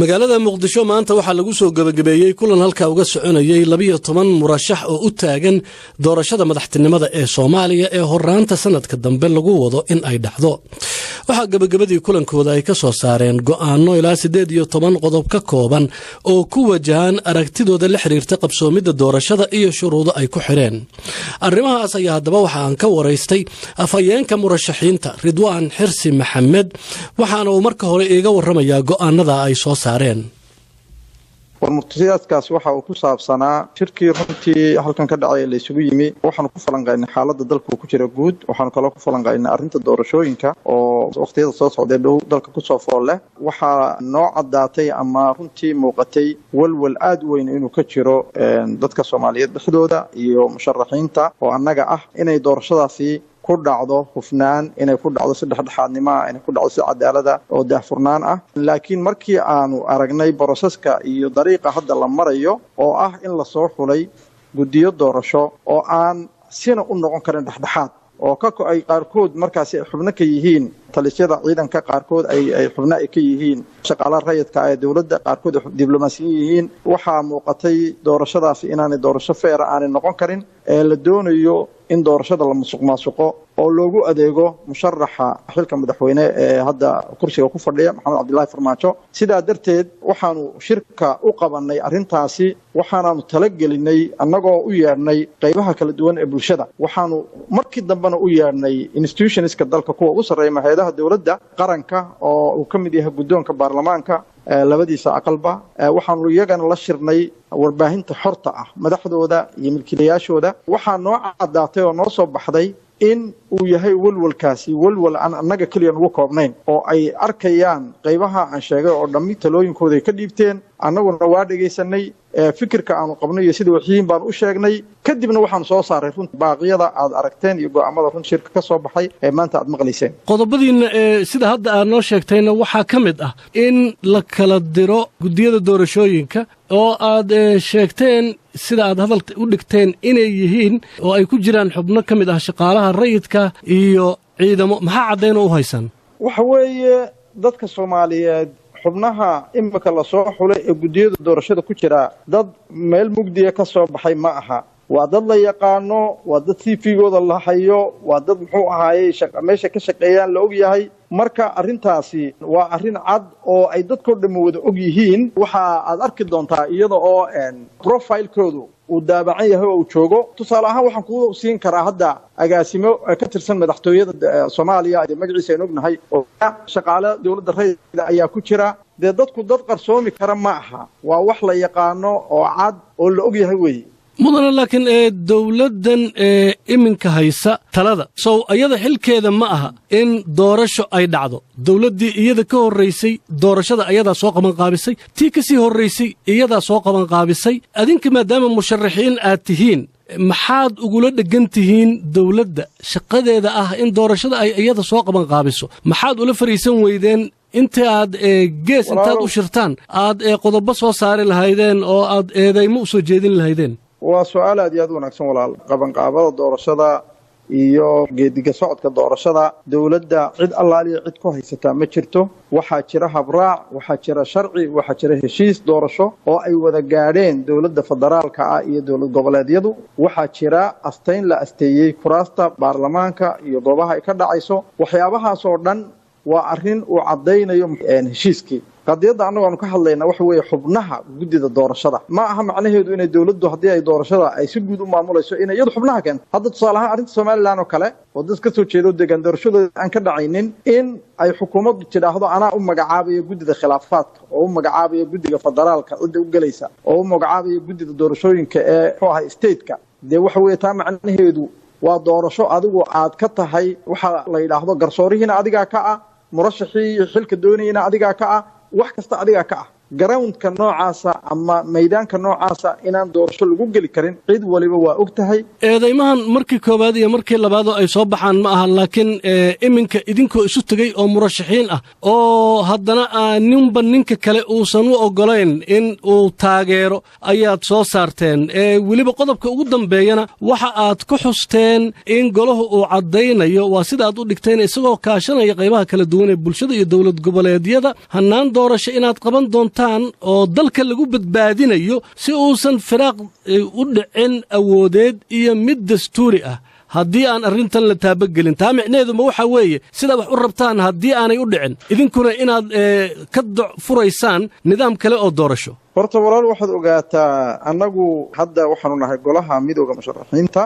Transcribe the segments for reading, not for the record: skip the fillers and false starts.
magaalada muqdisho maanta waxaa lagu soo gabagabeeyey kulan halka uga soconayay 12 murashax oo u taagan doorashada madaxtinimada ee Soomaaliya ee horaanta sanadka dambe lagu wado in ay dhacdo. Waxa gabagabadii kulankooda ay ka soo saareen go'aano ilaa 18 qodob ka kooban oo ku wajahan aragtidooda la xiriirta qabsoomida doorashada iyo shuruudo ay ku xireen. Arrimahaas ayaa hadaba waxa aan ka wareystay afhayeenka murashaxiinta Ridwaan Xirsi Maxamed waxaana uu marka hore iiga warramayaa go'aanada ay soo saareen. warmurtiyaadkaas waxa uu ku saabsanaa shirkii runtii halkan ka dhacay la isugu yimi waxaan ku falanqaynay xaaladda dalka ku jira guud waxaan kale ku falanqaynay arrinta doorashooyinka oo waqtiyada soo socday dhow dalka ku soo fool leh waxa noo cadaatay ama runtii muuqatay walwal aad weyn inuu ka jiro dadka Soomaaliyeed dhexdooda iyo musharaxiinta oo annaga ah inay doorashadaasi ku dhacdo hufnaan inay ku dhacdo si dhexdhexaadnimo inay ku dhacdo si cadaalad oo daahfurnaan ah laakiin markii aanu aragnay boroseska iyo dariiqa hadda la marayo oo ah in la soo xulay gudiyo doorasho oo aan sina u noqon karin dhexdhexaad oo ay qaarkood markaas ay xubno ka yihiin talisyada ciidanka qaarkood ay xubno ka yihiin shaqaalaha rayidka ee dawladda qaarkood diblomaasiyiin yihiin waxa muuqatay doorashadaasi inaanay doorasho feer aan noqon karin ee la doonayo in doorashada la musuqmaasuqo oo loogu adeego musharaxa xilka madaxweyne ee hadda kursiga ku fadhiya Maxamed Cabdullaahi Farmaajo sidaa darteed waxaanu shirka u qabanay arrintaasi waxaanu talagelinay annagoo u yeernay qaybaha kala duwan ee bulshada waxaanu markii dambena u yeernay institutionska dalka kuwa ugu sareeya hay'adaha dawladda qaranka oo uu ka mid yahay guddoonka baarlamaanka labadiisa aqalba waxaanu iyagana la shirnay warbaahinta xorta ah madaxdooda iyo milkiilayaashooda waxaa noo cadaatay oo noo soo baxday in uu yahay walwalkaasi walwal aan annaga kaliya ugu koobnayn oo ay arkayaan qaybaha aan sheegay oo dhammi talooyinkooda ay ka dhiibteen annaguna waa dhageysanay fikirka aanu qabnay iyo sida waxiin baan u sheegnay kadibna waxaan soo saaray runtii baaqyada aad aragteen iyo go'aamada run shirka ka soo baxay ee maanta aad maqlayseen qodobadiina sida hadda aad noo sheegtayna waxaa ka mid ah in la kala diro gudiyada doorashooyinka oo aad sheegteen sida aad hadalka u dhigteen inay yihiin oo ay ku jiraan xubno ka mid ah shaqaalaha rayidka iyo ciidamo maxaa caddayn u haysan waxa weeye dadka Soomaaliyeed xubnaha imika la soo xulay ee gudiyada doorashada ku jira dad meel mugdiya ka soo baxay ma aha waa dad la yaqaano waa dad CV-gooda la hayo waa dad muxuu ahaayay meesha ka shaqeeyaan la og yahay marka arrintaasi waa arrin cad oo ay dadkoo dhan wada og yihiin waxa aad arki doontaa iyada oo profile-koodu uu daabacan yahay oo uu joogo tusaale ahaan waxaan ku siin karaa hadda agaasimo ka tirsan madaxtooyada Soomaaliya ee magaciisa aan ognahay oo shaqaale dawladda rayidka ayaa ku jira dadku dad qarsoomi kara ma aha waa wax la yaqaano oo cad oo la og yahay weey mudana laakiin dawladdan iminka haysa talada soo ayada xilkeeda ma aha in doorasho ay dhacdo dawladdii iyada ka horeysay doorashada ayada soo qaban qaabisay tii ka sii horeysay iyada soo qaban qaabisay adinka maadaama musharaxiin aad tihiin maxaad ugula dhagan tihiin dawladda shaqadeeda ah in doorashada ay iyada soo qaban qaabiso maxaad ula fariisan weydeen inta aad gees intaad u shirtaan aad qodobo soo saari lahaydeen oo aad eedaymo u soo jeedin lahaydeen waa su'aal aad iyo aad wanaagsan walaal qabanqaabada doorashada iyo geediga socodka doorashada dawladda cid allaaliya cid ku haysata ma jirto waxaa jira habraac waxaa jira sharci waxaa jira heshiis doorasho oo ay wada gaadheen dawladda federaalka ah iyo dawlad goboleedyadu waxaa jira asteyn la asteeyay kuraasta baarlamaanka iyo goobaha ay ka dhacayso waxyaabahaas oo dhan waa arrin uu cadaynayo heshiiskii qadiyada anagu aan ka hadlayna waxa weeye xubnaha gudida doorashada ma aha macnaheedu inay dawladdu hadii ay doorashada ay si guud u maamulayso inay iyadu xubnaha keen hadda tusaalaha arrinta Soomaaliland oo kale oo dad ka soo jeedo deegaan doorashada aan ka dhacaynin in ay xukuumaddu tiraahdo anaa u magacaabayo gudida khilaafaadka oo u magacaabayo gudiga federaalka u galaysa oo u magacaabayo gudida doorashooyinka ee xooha state-ka waxa weeye taa macnaheedu waa doorasho adigu aad ka tahay waxa la yiraahdo garsoorihiina adiga ka ah murashaxii xilka doonayna adiga ka ah wax kasta adiga ka ah groundka noocaasa ama meedaanka noocaasa inaan doorasho lagu gali karin cid waliba waa og tahay eedaymahan markii koobaad iyo markii labaad ay soo baxaan ma aha laakiin iminka idinkoo isu tagay oo murashaxiin ah oo haddana ninba ninka kale uusan u ogolayn in uu taageero ayaad soo saarteen weliba qodobka ugu dambeeyana waxa aad ku xusteen in golaha uu cadaynayo waa sida aad u dhigteen isagoo kaashanaya qaybaha kala duwan ee bulshada iyo dawlad goboleedyada hanaan doorasho inaad qaban doonto rabtaan oo dalka lagu badbaadinayo si uusan firaaq u dhicin awoodeed iyo mid dastuuri ah haddii aan arrintan la taabagelin taa micneheedu ma waxa weeye sida wax u rabtaan haddii aanay u dhicin idinkuna inaad ka furaysaan nidaam kale oo doorasho horta walaal waxaad ogaataa annagu hadda waxaanu nahay golaha midowga musharaxiinta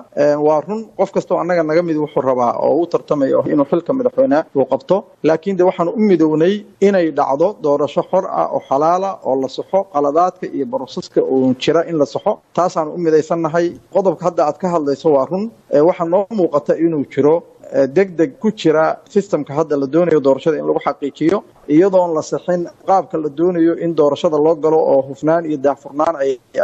waa run qof kastoo annaga naga mid wuxuu rabaa oo u tartamayo inuu xilka madaxweyne uu qabto laakiin de waxaanu u midownay inay dhacdo doorasho xor ah oo xalaala oo la saxo qaladaadka iyo boroseska oo jira in la saxo taasaanu u midaysannahay qodobka hadda aad ka hadlayso waa run waxaa noo muuqata inuu jiro degdeg ku jira systemka hadda la doonayo doorashada in lagu xaqiijiyo iyadoon la sixin qaabka la doonayo in doorashada loo galo oo hufnaan iyo daahfurnaan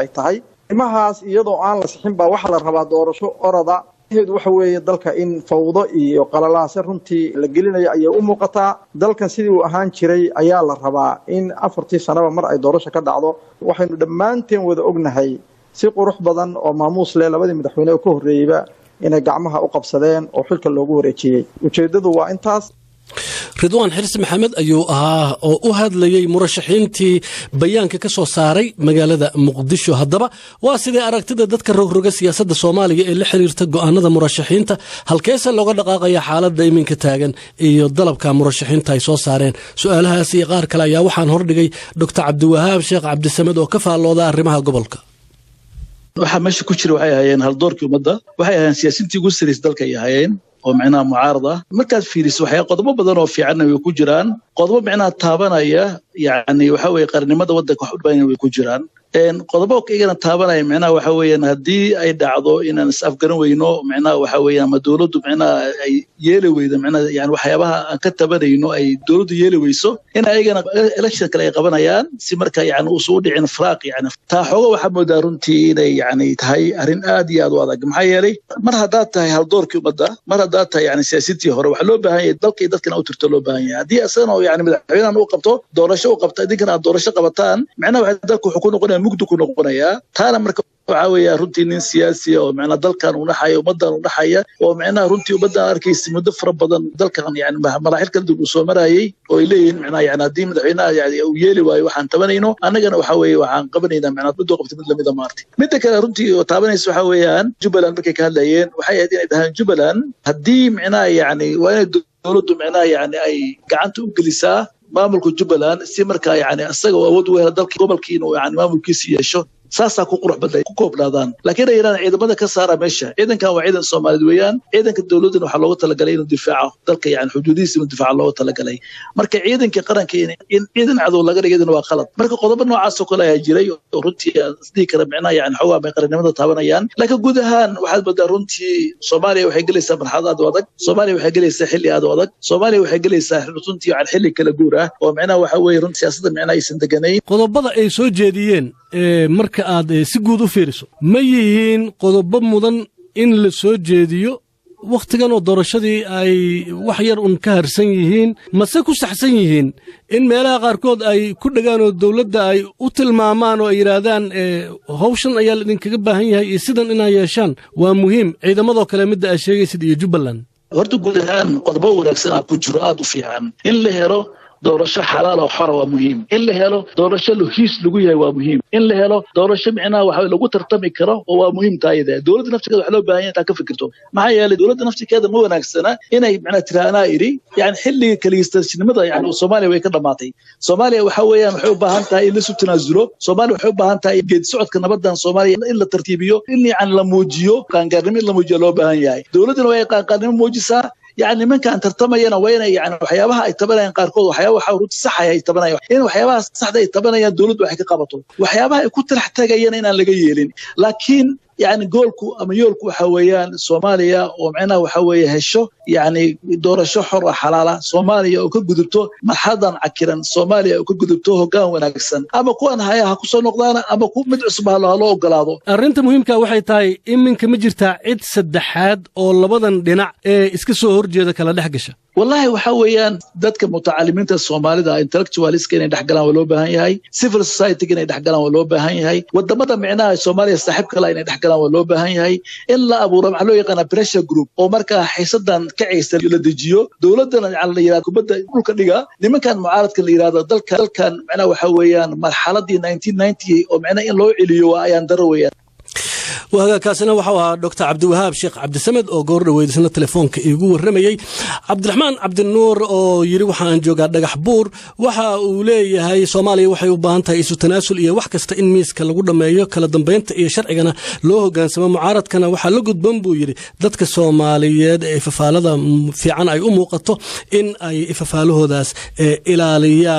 ay tahay arrimahaas iyadoo aan la sixin baa waxaa la rabaa doorasho orada heedu waxa weeye dalka in fawdo iyo qalalaase runtii la gelinayo ayay u muuqataa dalkan sidii uu ahaan jiray ayaa la rabaa in 4 sanaba mar ay doorasho ka dhacdo waxaynu dhammaanteen wada ognahay si qurux badan oo maamuus leh labadii madaxweyne oo ka horreeyayba inay gacmaha u qabsadeen oo xilka loogu wareejiyey ujeeddadu waa intaas ridwaan xirsi maxamed ayuu ahaa oo u hadlayay murashaxiintii bayaanka ka soo saaray magaalada muqdisho haddaba waa sidee aragtida dadka rogroga siyaasadda soomaaliya ee la xiriirta go'aanada murashaxiinta halkeese looga dhaqaaqaya xaaladda iminka taagan iyo dalabka murashaxiinta ay soo saareen su'aalahaas iyo qaar kale ayaa waxaan hordhigay doctor cabdiwahaab sheekh cabdisamed oo ka faallooda arrimaha gobolka waxaa meesha ku jira waxay ahaayeen haldoorkii ummadda waxay ahaayeen siyaasiintii ugu sarreysay dalka ay ahaayeen oo micnaha mucaarad ah markaad fiiriso waxay qodobo badan oo fiicanna way ku jiraan qodobo micnaha taabanaya yacni waxa weeye qarnimada waddanka wax u dhibayna way ku jiraan qodobo igana taabanaya micnaha waxa weeyaan haddii ay dhacdo inaan is afgaran weyno micnaha waxa weeyaan ama dowladdu micnaha ay yeeli weydo micnaha yani waxyaabaha aan ka tabanayno ay dowladdu yeeli weyso in ayagana election kale ay qabanayaan si marka yani uusan u dhicin firaaq yani taa xooga waxaa moodaa runtii inay yani tahay arrin aad iyo aad u adag maxaa yeelay mar haddaad tahay haldoorkii ummadda mar haddaad tahay yani siyaasiintii hore waxaa loo baahan yahay dalka iyo dadkana u tirto loo baahan yahay haddii asagana oo yani madaxweynahan u qabto doorasho u qabta idinkana aad doorasho qabataan micnaha waxay dalka wuxuu ku noqonaya mugdi ku noqonayaa taana marka waxaa weeyaa runtii nin siyaasi oo micnaha dalkan u dhaxaya ummaddan u dhaxaya oo micnaha runtii ummaddan arkaysa muddo fara badan dalkan yani maraaxil kala duwan uu soo marayay oo ay leeyihiin micnaha yani haddii madaxweynaha yani uu yeeli waayo waxaan tabanayno annagana waxaa weeye waxaan qabanaynaa micnaha muddo qabta mid lamida maartay midda kale runtii oo taabanaysa waxaa weeyaan jubbaland markay ka hadlayeen waxay ahayd inay dhahaan jubbaland haddii micnaha yani waa inay dowladdu micnaha yani ay gacanta u gelisaa maamulka jubbaland si markaa yani isaga oo awood u hela dalka gobolkii inuu yani maamulkiisa yeesho saasaa ku qurux badan ku koobnaadaan laakiin ay yiraahdaan ciidamada ka saara meesha ciidankan waa ciidan Soomaaliyeed weeyaan ciidanka dawladdan waxa loogu talagalay inuu difaaco dalka yani xuduudihiisa inuu difaaco loogu talagalay marka ciidanka qaranka in ciidan cadow laga dhigayna waa qalad marka qodobo noocaas oo kale ayaa jiray oo runtii sidii kale micnaha yani xoogaa bay qarannimada taabanayaan laakiin guud ahaan waxaad badaa runtii Soomaaliya waxay galaysaa marxalad aad u adag Soomaaliya waxay galaysaa xilli aad u adag Soomaaliya waxay galaysaa runtii yani xilli kala guur ah oo micnaha waxa weeye runtii siyaasadda micnaha aysan deganayn qodobada ay soo jeediyeen marka aad si guud u fiiriso ma yihiin qodobo mudan in la soo jeediyo wakhtigan oo doorashadii ay wax yar un ka harsan yihiin mase ku saxsan yihiin in meelaha qaarkood ay ku dhagaan oo dawladda ay u tilmaamaan oo ay yidhaahdaan hawshan ayaa la idinkaga baahan yahay iyo sidan inaa yeeshaan waa muhiim ciidamadoo kale midda aad sheegaysid iyo jubbaland horta guud ahaan qodobo wanaagsan aa ku jiro aad u fiican in la helo doorasho xalaal oo xor waa muhiim in la helo doorasho heshiis lagu yahay waa muhiim in la helo doorasho micnaha waxa lagu tartami karo oo waa muhiim tahay dawladda naftigeeda waxa loo baahan yahay ka fikirto maxaa yeelay dawladda naftigeeda ma wanaagsana inay micnaha tiraana iri yani xilliga kaliistaasnimada yani Soomaaliya way ka dhamaatay Soomaaliya waxa weeyaan waxay u baahan tahay in la isu tanaazulo Soomaaliya waxay u baahan tahay geed socodka nabadan Soomaaliya in la tartiibiyo in yani la muujiyo qaangaarnimo in la muujiyo loo baahan yahay dawladuna way qaangaarnimo muujisaa يعني من كان ترتمينا وين يعني وحيابها ay tabanayaan qaarkood waxyaabo waxa runti sax ay tabanayaan in waxyaabaha saxda ay tabanayaan dawladdu waxay ka qabato waxyaabaha ay ku talax tagayeen inaan laga yeelin laakiin يعني goolku ama yoolku waxa weeyaan Soomaaliya oo macnaha waxa weeye hesho yani doorasho xor ah xalaala Soomaaliya oo ka gudubto marxadan cakiran Soomaaliya oo ka gudubto hoggaan wanaagsan ama kuwan hayaha ku soo noqdaan ama ku mid cusub loo ogolaado arrinta muhiimka waxay tahay iminka ma jirtaa cid saddexaad oo labadan dhinac ee iska soo horjeeda kala dhex gasha والله وحويان دتك متعلمين الصومالي ده intellectuals كنا دحقلان ولو بهاي هاي civil society كنا دحقلان ولو بهاي هاي والدمada معناها الصومالي يستحق كلا إن دحقلان ولو بهاي هاي إلا أبو رمح لو يقنا pressure group أو مركا حيصدان كعيس للدجيو دولتنا على الإيراد كبدا يقول كذا لما كان معارض كالإيراد دل كان معنا وحويان مرحلة دي 1990 أو معنا إن لو عليوا أيان درويان وهكذا وحوا دكتور عبد الوهاب شيخ عبد السمد oo goor dhaweydisna telefoonka iigu waramayay Cabdiraxmaan Cabdinuur oo yiri waxaan joogaa dhagax buur waxa uu leeyahay Soomaaliya waxay u baahan tahay isu tanaasul iyo wax kasta in miiska lagu dhameeyo kala dambeynta iyo sharcigana loo hogaansamo mucaaradkana waxa la gudban buu yiri dadka Soomaaliyeed ee fafaalada fiican ay u muuqato in ay fafaalahoodaas ilaaliyaan